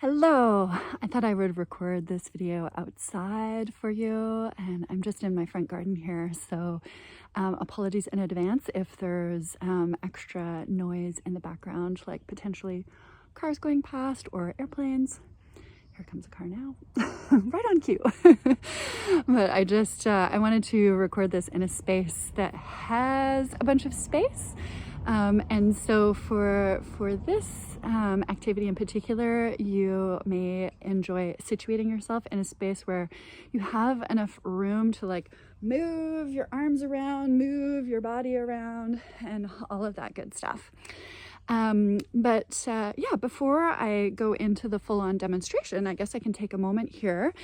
Hello! I thought I would record this video outside for you, and I'm just in my front garden here, so apologies in advance if there's extra noise in the background, like potentially cars going past or airplanes. Here comes a car now, right on cue. But I wanted to record this in a space that has a bunch of space. And so for this activity in particular, you may enjoy situating yourself in a space where you have enough room to like move your arms around, move your body around, and all of that good stuff. Yeah, before I go into the full-on demonstration, I guess I can take a moment here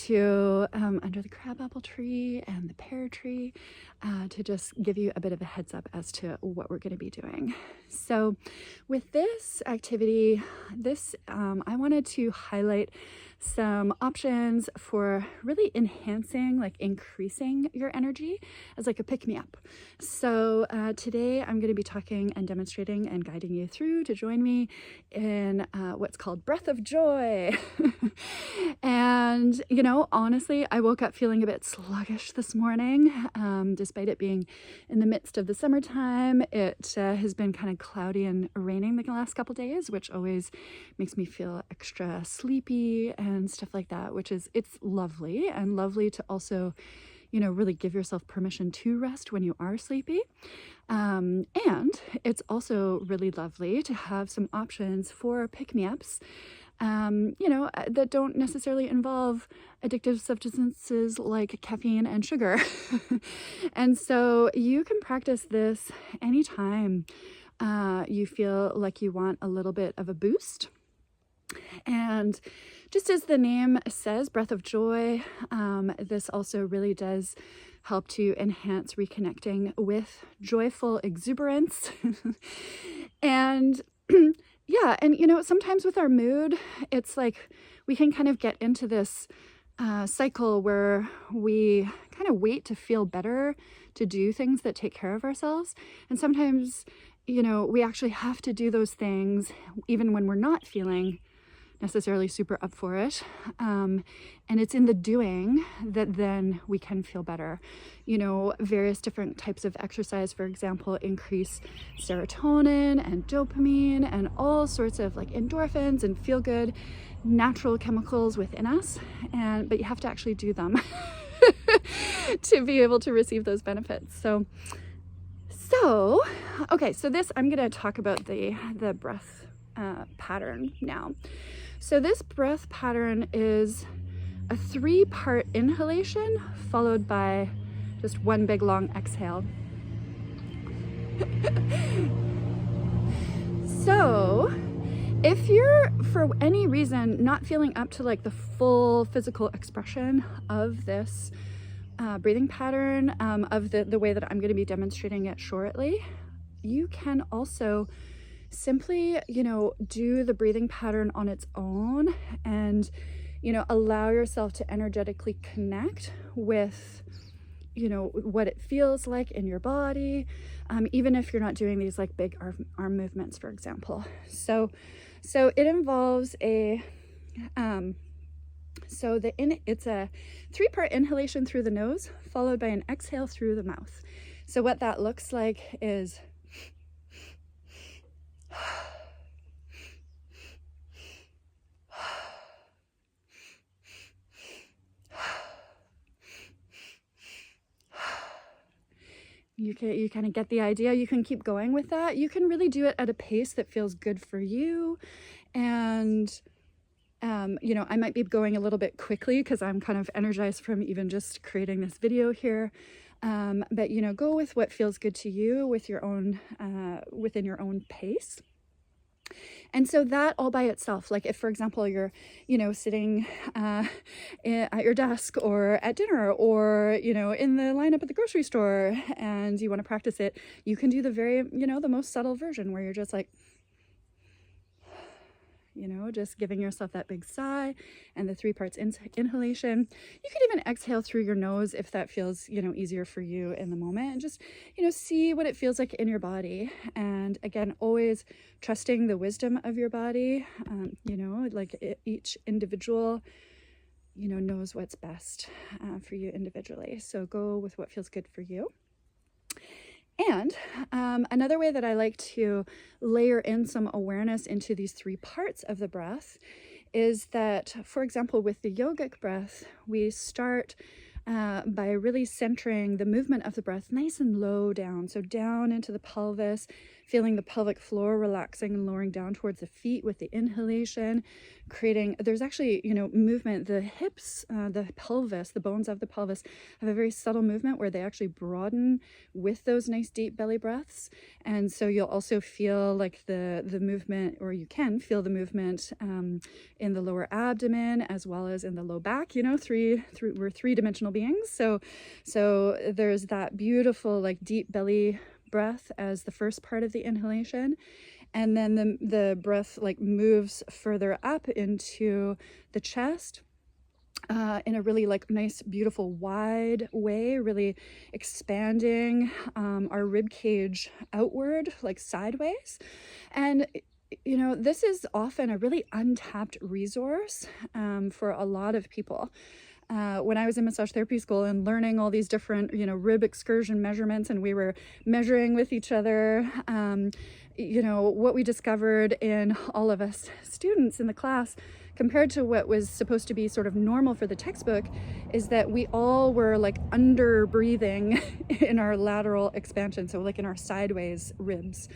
to, under the crabapple tree and the pear tree, to just give you a bit of a heads up as to what we're going to be doing. So with this activity, I wanted to highlight some options for really enhancing, like increasing your energy as like a pick-me-up. So today I'm going to be talking and demonstrating and guiding you through to join me in what's called breath of joy. And you know, honestly, I woke up feeling a bit sluggish this morning, despite it being in the midst of the summertime. It has been kind of cloudy and raining the last couple days, which always makes me feel extra sleepy and stuff like that, it's lovely, and lovely to also, you know, really give yourself permission to rest when you are sleepy. And it's also really lovely to have some options for pick-me-ups, you know, that don't necessarily involve addictive substances like caffeine and sugar. And so you can practice this anytime you feel like you want a little bit of a boost. And just as the name says, breath of joy, this also really does help to enhance reconnecting with joyful exuberance. And yeah, and you know, sometimes with our mood, it's like we can kind of get into this cycle where we kind of wait to feel better to do things that take care of ourselves. And sometimes, you know, we actually have to do those things even when we're not feeling necessarily super up for it. And it's in the doing that then we can feel better. You know, various different types of exercise, for example, increase serotonin and dopamine and all sorts of like endorphins and feel good natural chemicals within us. But you have to actually do them to be able to receive those benefits. So okay, so this, I'm going to talk about the breath pattern now. So this breath pattern is a 3-part inhalation followed by just one big long exhale. So if you're for any reason not feeling up to like the full physical expression of this breathing pattern, of the way that I'm going to be demonstrating it shortly, you can also simply, you know, do the breathing pattern on its own and, you know, allow yourself to energetically connect with, you know, what it feels like in your body, even if you're not doing these like big arm movements, for example. So it involves a, it's a 3-part inhalation through the nose followed by an exhale through the mouth. So what that looks like is you kind of get the idea. You can keep going with that. You can really do it at a pace that feels good for you. And you know, I might be going a little bit quickly because I'm kind of energized from even just creating this video here. But you know, go with what feels good to you with your own within your own pace. And so that all by itself, like if, for example, you're, you know, sitting at your desk or at dinner or, you know, in the lineup at the grocery store and you want to practice it, you can do the very, you know, the most subtle version where you're just like, you know, just giving yourself that big sigh and the 3 parts inhalation. You could even exhale through your nose if that feels, you know, easier for you in the moment, and just, you know, see what it feels like in your body. And again, always trusting the wisdom of your body. You know, like each individual, you know, knows what's best for you individually. So go with what feels good for you. And another way that I like to layer in some awareness into these 3 parts of the breath is that, for example, with the yogic breath, we start by really centering the movement of the breath nice and low down. So down into the pelvis, feeling the pelvic floor relaxing and lowering down towards the feet with the inhalation, creating, there's actually, you know, movement. The hips, the pelvis, the bones of the pelvis have a very subtle movement where they actually broaden with those nice deep belly breaths. And so you'll also feel like the movement, or you can feel the movement in the lower abdomen as well as in the low back. You know, we're 3-dimensional beings. So there's that beautiful like deep belly breath as the first part of the inhalation, and then the breath like moves further up into the chest in a really like nice, beautiful, wide way, really expanding our rib cage outward, like sideways. And you know, this is often a really untapped resource for a lot of people. When I was in massage therapy school and learning all these different, you know, rib excursion measurements, and we were measuring with each other, you know, what we discovered in all of us students in the class compared to what was supposed to be sort of normal for the textbook is that we all were like under breathing in our lateral expansion. So like in our sideways ribs.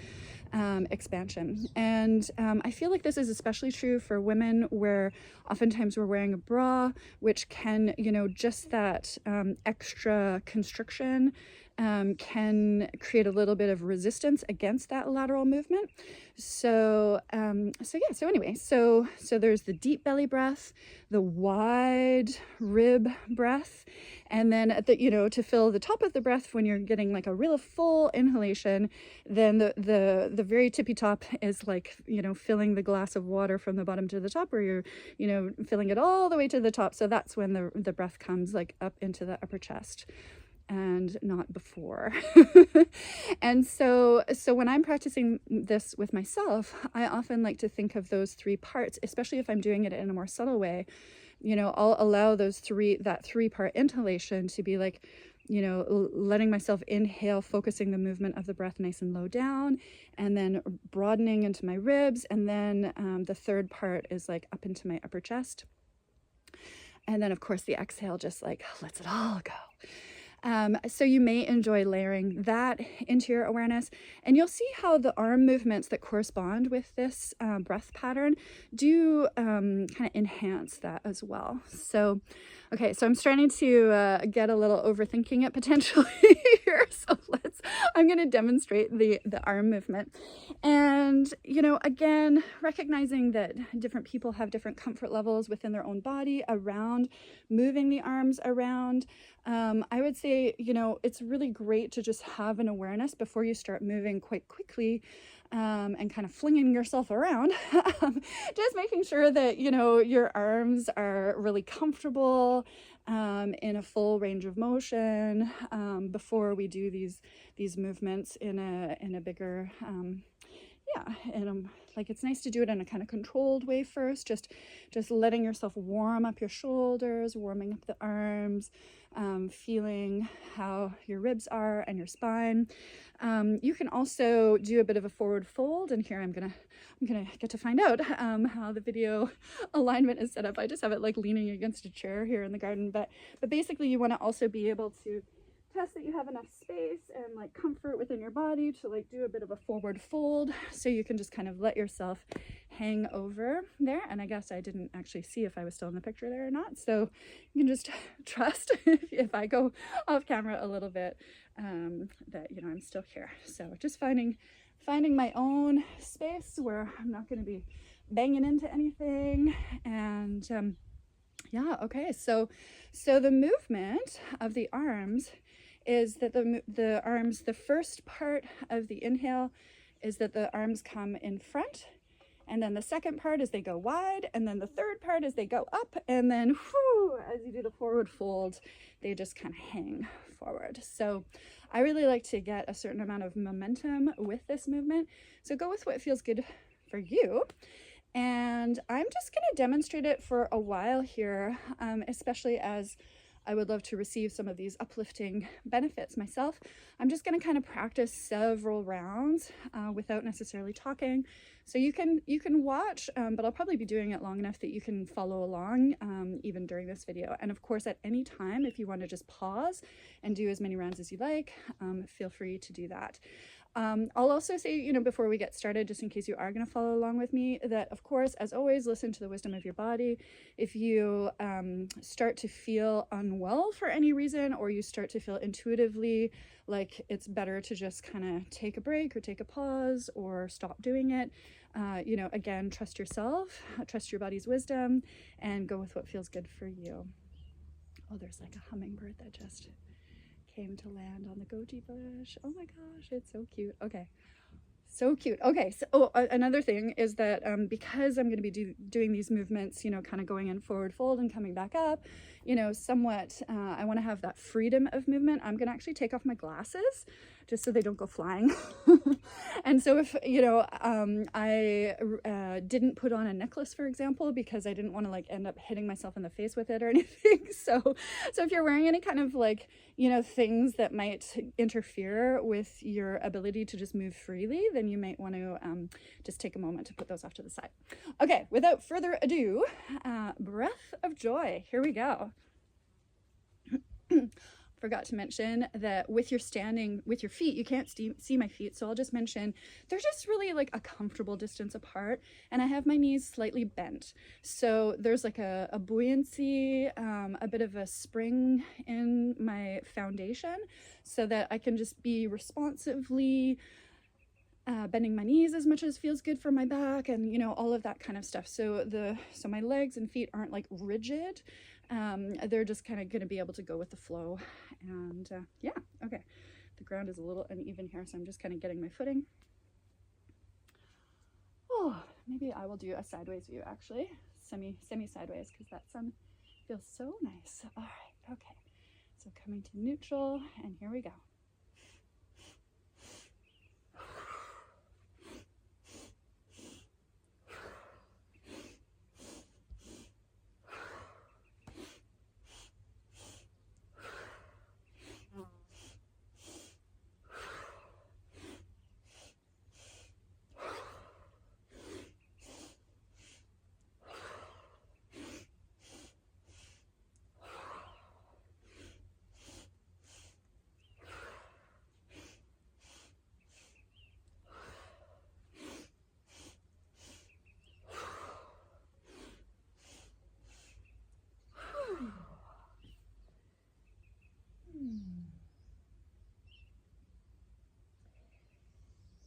Expansion. And I feel like this is especially true for women, where oftentimes we're wearing a bra, which can, you know, just that extra constriction can create a little bit of resistance against that lateral movement. So there's the deep belly breath, the wide rib breath, and then at the, you know, to fill the top of the breath when you're getting like a real full inhalation, then the very tippy top is like, you know, filling the glass of water from the bottom to the top, where you're, you know, filling it all the way to the top. So that's when the breath comes like up into the upper chest, and not before. And so when I'm practicing this with myself, I often like to think of those 3 parts, especially if I'm doing it in a more subtle way. You know, I'll allow that 3-part inhalation to be like, you know, letting myself inhale, focusing the movement of the breath nice and low down, and then broadening into my ribs. And then the 3rd part is like up into my upper chest. And then of course the exhale just like lets it all go. So you may enjoy layering that into your awareness, and you'll see how the arm movements that correspond with this breath pattern do kind of enhance that as well. So, okay, so I'm starting to get a little overthinking it potentially here. So I'm going to demonstrate the arm movement. And, you know, again, recognizing that different people have different comfort levels within their own body around moving the arms around. I would say, you know, it's really great to just have an awareness before you start moving quite quickly and kind of flinging yourself around. Just making sure that, you know, your arms are really comfortable in a full range of motion before we do these movements in a bigger like it's nice to do it in a kind of controlled way first, just letting yourself warm up your shoulders, warming up the arms, feeling how your ribs are and your spine. You can also do a bit of a forward fold, and here I'm gonna get to find out how the video alignment is set up. I just have it like leaning against a chair here in the garden, but basically you want to also be able to test that you have enough space and like comfort within your body to like do a bit of a forward fold, so you can just kind of let yourself hang over there. And I guess I didn't actually see if I was still in the picture there or not, so you can just trust if I go off camera a little bit that, you know, I'm still here. So just finding my own space where I'm not going to be banging into anything. And yeah, okay, so the movement of the arms is that the arms, the first part of the inhale is that the arms come in front, And then the second part is they go wide, and then the third part is they go up, and then whew, as you do the forward fold, they just kind of hang forward. So I really like to get a certain amount of momentum with this movement. So go with what feels good for you. And I'm just going to demonstrate it for a while here, especially as I would love to receive some of these uplifting benefits myself. I'm just going to kind of practice several rounds without necessarily talking. So you can watch, but I'll probably be doing it long enough that you can follow along even during this video. And of course, at any time, if you want to just pause and do as many rounds as you like, feel free to do that. I'll also say, you know, before we get started, just in case you are going to follow along with me, that of course, as always, listen to the wisdom of your body. If you start to feel unwell for any reason, or you start to feel intuitively like it's better to just kind of take a break or take a pause or stop doing it, you know, again, trust yourself, trust your body's wisdom, and go with what feels good for you. Oh, there's like a hummingbird that just came to land on the goji bush. Oh my gosh, it's so cute. Okay, so cute. Okay, so another thing is that because I'm going to be doing these movements, you know, kind of going in forward fold and coming back up, you know, somewhat, I want to have that freedom of movement. I'm going to actually take off my glasses just so they don't go flying. And so if, you know, I didn't put on a necklace, for example, because I didn't want to like end up hitting myself in the face with it or anything. So if you're wearing any kind of like, you know, things that might interfere with your ability to just move freely, then you might want to just take a moment to put those off to the side. Okay, without further ado, breath of joy. Here we go. Forgot to mention that with your standing with your feet, you can't see my feet, so I'll just mention they're just really like a comfortable distance apart, and I have my knees slightly bent, so there's like a buoyancy, a bit of a spring in my foundation, so that I can just be responsively bending my knees as much as feels good for my back, and you know, all of that kind of stuff. So my legs and feet aren't like rigid. They're just kind of going to be able to go with the flow. And yeah, okay, the ground is a little uneven here, so I'm just kind of getting my footing. Oh, maybe I will do a sideways view, actually, semi sideways, because that sun feels so nice. All right, okay, so coming to neutral, and here we go.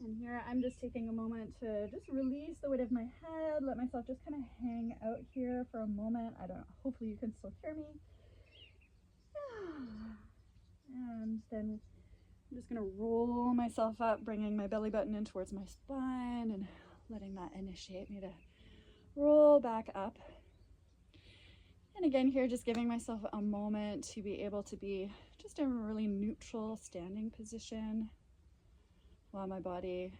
And here I'm just taking a moment to just release the weight of my head, let myself just kind of hang out here for a moment. I don't know, hopefully you can still hear me. And then I'm just going to roll myself up, bringing my belly button in towards my spine and letting that initiate me to roll back up. And again here, just giving myself a moment to be able to be just in a really neutral standing position while my body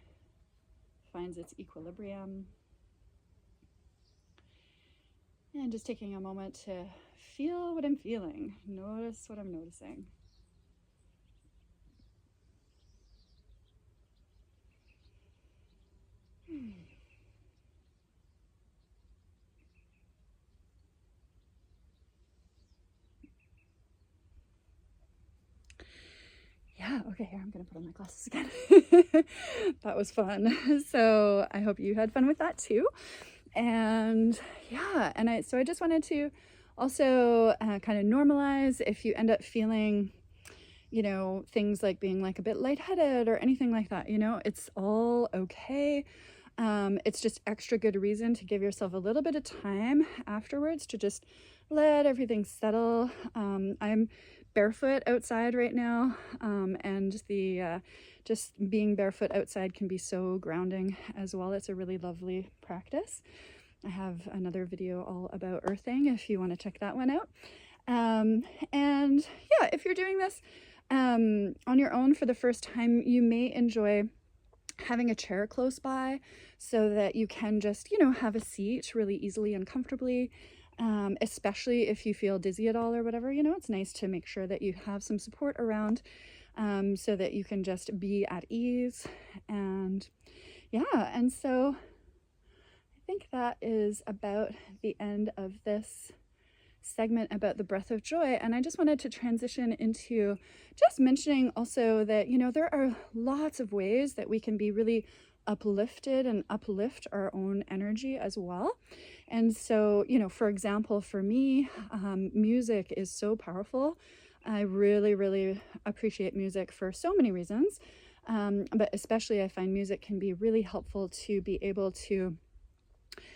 finds its equilibrium. And just taking a moment to feel what I'm feeling, notice what I'm noticing. Yeah, okay, here, I'm gonna put on my glasses again. That was fun. So I hope you had fun with that too. And yeah, and I just wanted to also kind of normalize if you end up feeling, you know, things like being like a bit lightheaded or anything like that, you know, it's all okay. It's just extra good reason to give yourself a little bit of time afterwards to just let everything settle. I'm barefoot outside right now, and the just being barefoot outside can be so grounding as well. It's a really lovely practice. I have another video all about earthing if you want to check that one out. And yeah, if you're doing this on your own for the first time, you may enjoy having a chair close by so that you can just, have a seat really easily and comfortably, especially if you feel dizzy at all or whatever. It's nice to make sure that you have some support around, so that you can just be at ease. And yeah, and so I think that is about the end of this segment about the breath of joy. And I just wanted to transition into just mentioning also that, there are lots of ways that we can be really uplifted and uplift our own energy as well. And so, for example, for me, music is so powerful. I really, really appreciate music for so many reasons. But especially I find music can be really helpful to be able to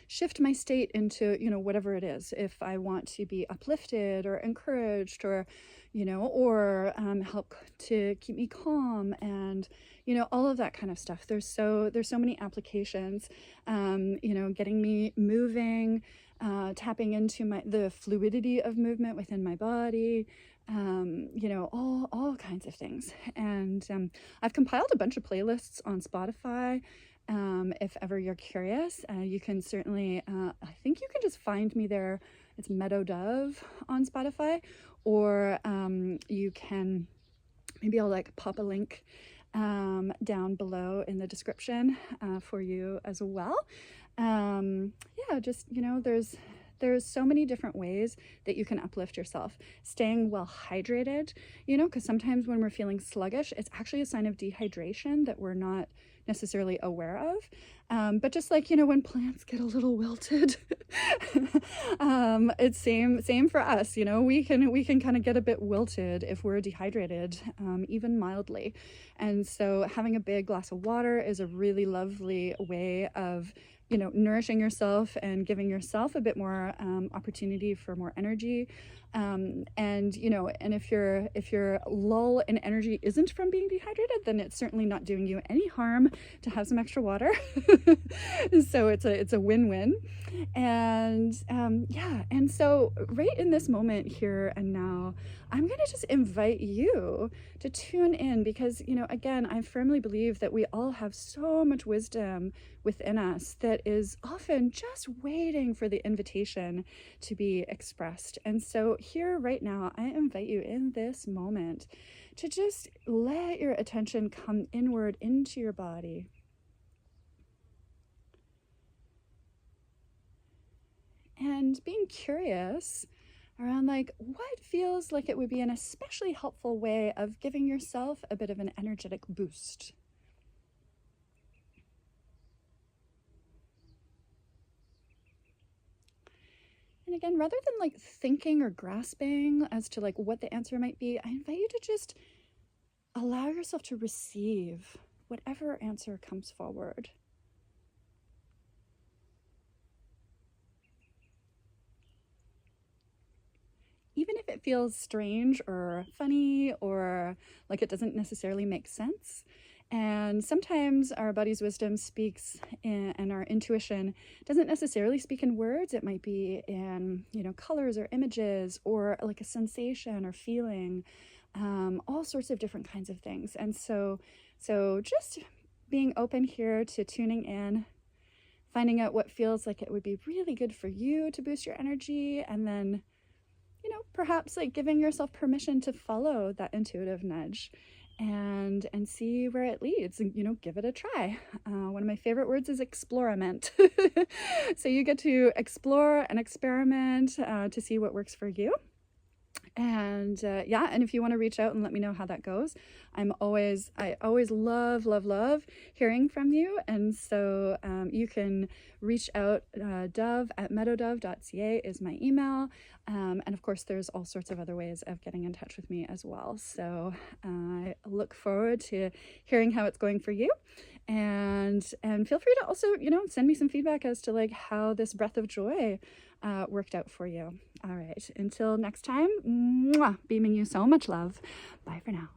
shift my state into, whatever it is. If I want to be uplifted or encouraged or, or help to keep me calm and, all of that kind of stuff. There's so many applications, getting me moving, tapping into the fluidity of movement within my body, all kinds of things. And I've compiled a bunch of playlists on Spotify. If ever you're curious, you can certainly, I think you can just find me there. It's Meadow Dove on Spotify, or you can, maybe I'll pop a link down below in the description for you as well. Yeah, just, there's so many different ways that you can uplift yourself. Staying well hydrated, because sometimes when we're feeling sluggish, it's actually a sign of dehydration that we're not necessarily aware of. But just when plants get a little wilted, it's same for us. We can kind of get a bit wilted if we're dehydrated, even mildly. And so having a big glass of water is a really lovely way of nourishing yourself and giving yourself a bit more opportunity for more energy. And if your lull in energy isn't from being dehydrated, then it's certainly not doing you any harm to have some extra water. So it's a win-win. And yeah, and so right in this moment here and now, I'm gonna just invite you to tune in, because again, I firmly believe that we all have so much wisdom within us that is often just waiting for the invitation to be expressed. And so here right now, I invite you in this moment to just let your attention come inward into your body. And being curious around what feels like it would be an especially helpful way of giving yourself a bit of an energetic boost. And again, rather than thinking or grasping as to what the answer might be, I invite you to just allow yourself to receive whatever answer comes forward. Even if it feels strange or funny or it doesn't necessarily make sense. And sometimes our body's wisdom speaks and our intuition doesn't necessarily speak in words. It might be in, colors or images or a sensation or feeling, all sorts of different kinds of things. And so just being open here to tuning in, finding out what feels like it would be really good for you to boost your energy, and then, perhaps giving yourself permission to follow that intuitive nudge and see where it leads, and give it a try. One of my favorite words is explorament. So you get to explore and experiment to see what works for you. And yeah, and if you want to reach out and let me know how that goes, I always love hearing from you. And so you can reach out. dove@meadowdove.ca is my email. And of course, there's all sorts of other ways of getting in touch with me as well. So I look forward to hearing how it's going for you. And feel free to also, send me some feedback as to how this breath of joy worked out for you. All right, until next time, mwah, beaming you so much love. Bye for now.